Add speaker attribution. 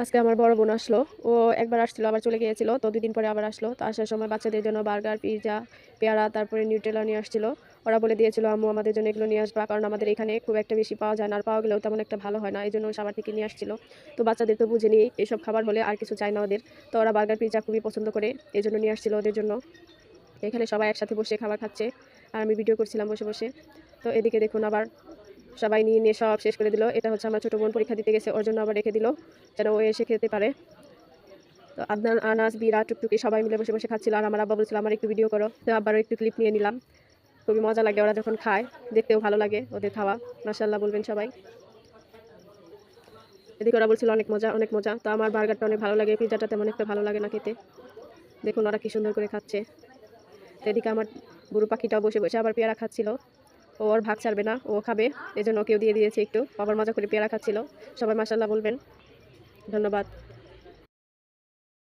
Speaker 1: আজকে আমার বড় বোন আসলো। ও একবার আসছিল আবার চলে গিয়েছিল। তো ২ দিন পরে আবার আসলো। তো আসার সময় বাচ্চাদের জন্য বার্গার, পিজ্জা, পেয়ারা তারপরে নিউটেলা নিয়ে আসছিল। ওরা বলে দিয়েছিল, "আম্মু আমাদের জন্য এগুলো নিয়ে আসবা।" কারণ আমাদের এখানে খুব একটা বেশি পাওয়া যায় না। আর পাওয়া গেলেও তেমন একটা ভালো হয় না। এজন্য সাভার থেকে নিয়ে আসছিল। তো বাচ্চাদের তো বুঝেনি এসব খাবার হলে আর কিছু চায় না ওদের। তো ওরা বার্গার, পিজ্জা খুবই পছন্দ করে। এজন্য নিয়ে আসছিল ওদের জন্য। এখানে সবাই একসাথে বসে খাবার খাচ্ছে। আর আমি ভিডিও করছিলাম বসে, বসে। তো এদিকে দেখুন আবার সবাই নিয়ে সব শেষ করে দিল। এটা হচ্ছে আমার ছোট বোন পরীক্ষা দিতে গেছে। ওর জন্য আবার রেখে দিল যেন ও এসে খেতে পারে। তো আদনান, আনাস, বিরা, টুকটুকি সবাই মিলে বসে, বসে খাচ্ছিল। আর আমার আব্বা বলছিল, "আমার একটু ভিডিও করো।" তো আব্বারও একটু ক্লিপ নিয়ে নিলাম। খুবই মজা লাগে ওরা যখন খায়। দেখতেও ভালো লাগে ওদের খাওয়া। মাশাআল্লাহ বলবেন সবাই। এদিকে ওরা বলছিল, "অনেক মজা, অনেক মজা।" তো আমার বার্গারটা অনেক ভালো লাগে। পিজ্জাটা তেমন একটা ভালো লাগে না খেতে। দেখুন ওরা কি সুন্দর করে খাচ্ছে। তো এদিকে আমার বুড়ো পাখিটাও বসে, বসে আবার পেয়ারা খাচ্ছিল। ও ওর ভাগ ছাড়বে না। ও খাবে। এজন্য ওকেও দিয়ে দিয়েছি একটু। আবার মজা করে পেয়ারা খাচ্ছিল। সবাই মাশাআল্লাহ বলবেন। ধন্যবাদ।